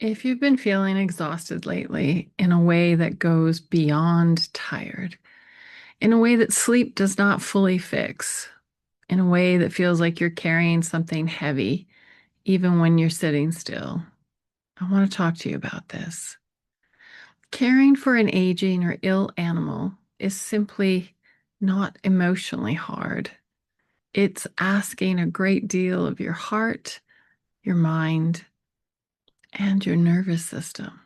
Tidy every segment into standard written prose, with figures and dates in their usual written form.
If you've been feeling exhausted lately in a way that goes beyond tired, in a way that sleep does not fully fix, in a way that feels like you're carrying something heavy, even when you're sitting still, I want to talk to you about this. Caring for an aging or ill animal is simply not emotionally hard. It's asking a great deal of your heart, your mind, and your nervous system.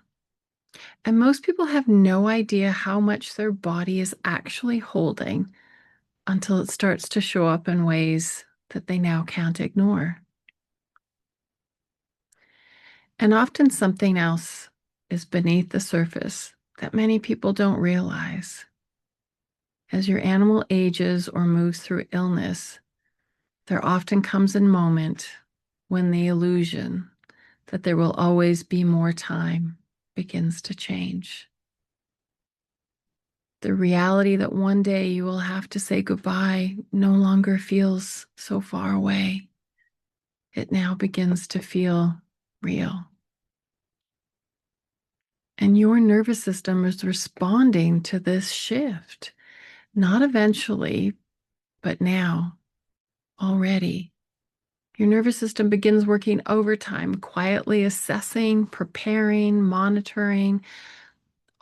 And most people have no idea how much their body is actually holding until it starts to show up in ways that they now can't ignore. And often something else is beneath the surface that many people don't realize. As your animal ages or moves through illness, there often comes a moment when the illusion that there will always be more time begins to change. The reality that one day you will have to say goodbye no longer feels so far away. It now begins to feel real. And your nervous system is responding to this shift, not eventually, but now, already. Your nervous system begins working overtime, quietly assessing, preparing, monitoring,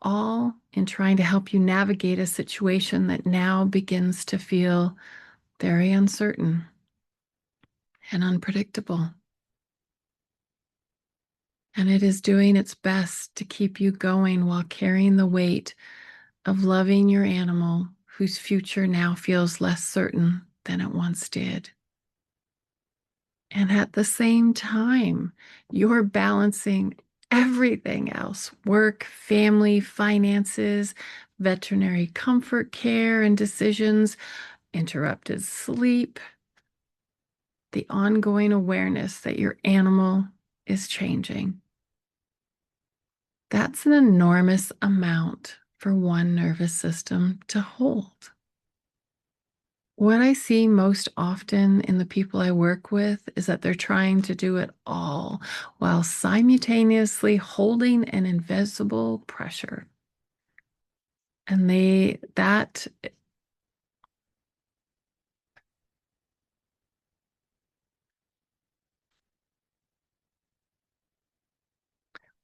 all in trying to help you navigate a situation that now begins to feel very uncertain and unpredictable. And it is doing its best to keep you going while carrying the weight of loving your animal whose future now feels less certain than it once did. And at the same time, you're balancing everything else: work, family, finances, veterinary comfort care and decisions, interrupted sleep, the ongoing awareness that your animal is changing. That's an enormous amount for one nervous system to hold. What I see most often in the people I work with is that they're trying to do it all while simultaneously holding an invisible pressure. And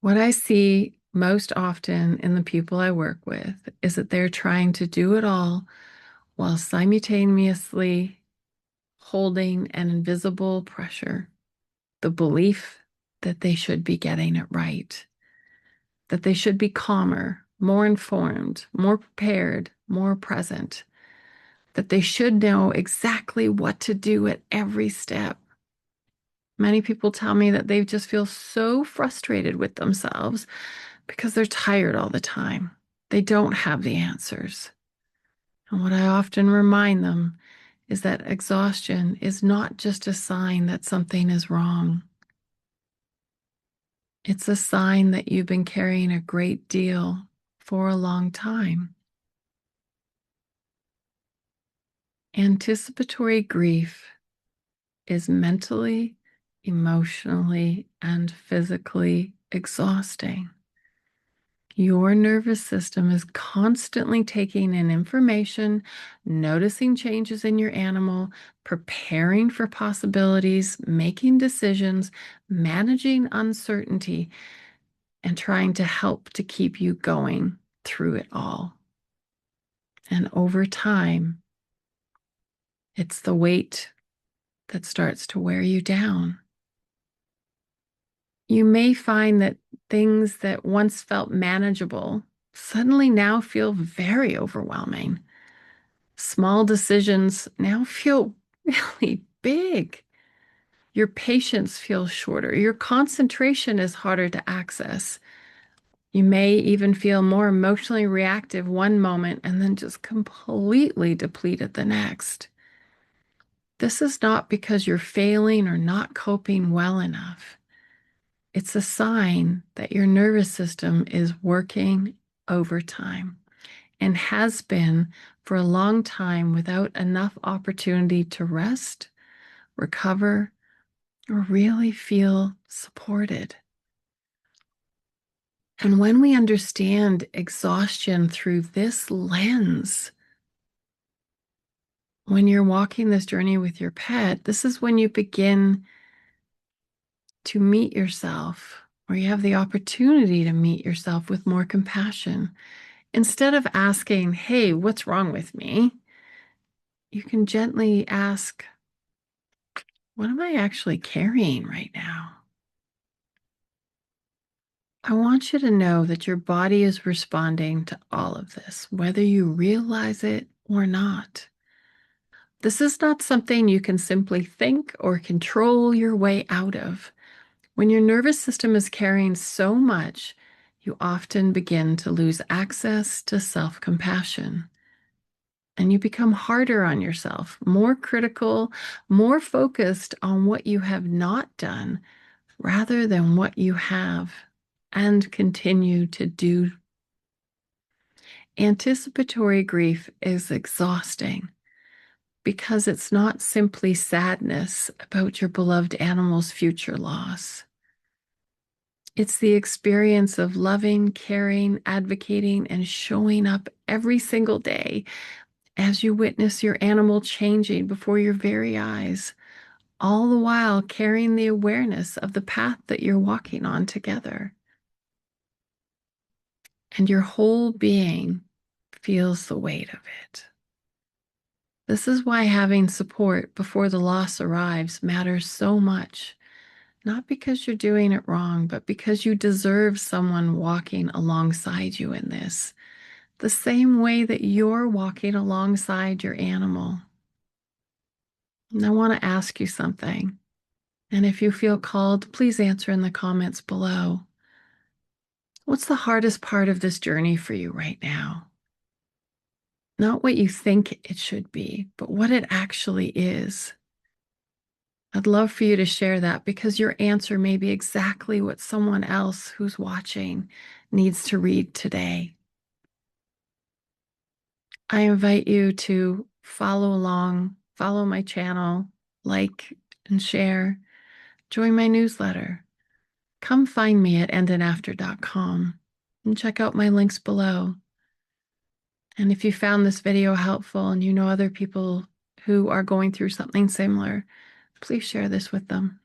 what I see most often in the people I work with is that they're trying to do it all while simultaneously holding an invisible pressure, the belief that they should be getting it right, that they should be calmer, more informed, more prepared, more present, that they should know exactly what to do at every step. Many people tell me that they just feel so frustrated with themselves because they're tired all the time. They don't have the answers. And what I often remind them is that exhaustion is not just a sign that something is wrong. It's a sign that you've been carrying a great deal for a long time. Anticipatory grief is mentally, emotionally, and physically exhausting. Your nervous system is constantly taking in information, noticing changes in your animal, preparing for possibilities, making decisions, managing uncertainty, and trying to help to keep you going through it all. And over time, it's the weight that starts to wear you down. You may find that things that once felt manageable suddenly now feel very overwhelming. Small decisions now feel really big. Your patience feels shorter. Your concentration is harder to access. You may even feel more emotionally reactive one moment and then just completely depleted the next. This is not because you're failing or not coping well enough. It's a sign that your nervous system is working overtime and has been for a long time without enough opportunity to rest, recover, or really feel supported. And when we understand exhaustion through this lens, when you're walking this journey with your pet, this is when you begin to meet yourself, or you have the opportunity to meet yourself with more compassion. Instead of asking, hey, what's wrong with me? You can gently ask, what am I actually carrying right now? I want you to know that your body is responding to all of this, whether you realize it or not. This is not something you can simply think or control your way out of. When your nervous system is carrying so much, you often begin to lose access to self-compassion. And you become harder on yourself, more critical, more focused on what you have not done rather than what you have and continue to do. Anticipatory grief is exhausting because it's not simply sadness about your beloved animal's future loss. It's the experience of loving, caring, advocating, and showing up every single day as you witness your animal changing before your very eyes, all the while carrying the awareness of the path that you're walking on together. And your whole being feels the weight of it. This is why having support before the loss arrives matters so much. Not because you're doing it wrong, but because you deserve someone walking alongside you in this, the same way that you're walking alongside your animal. And I want to ask you something. And if you feel called, please answer in the comments below. What's the hardest part of this journey for you right now? Not what you think it should be, but what it actually is. I'd love for you to share that because your answer may be exactly what someone else who's watching needs to read today. I invite you to follow along, follow my channel, like and share, join my newsletter. Come find me at endandafter.com and check out my links below. And if you found this video helpful and you know other people who are going through something similar, please share this with them.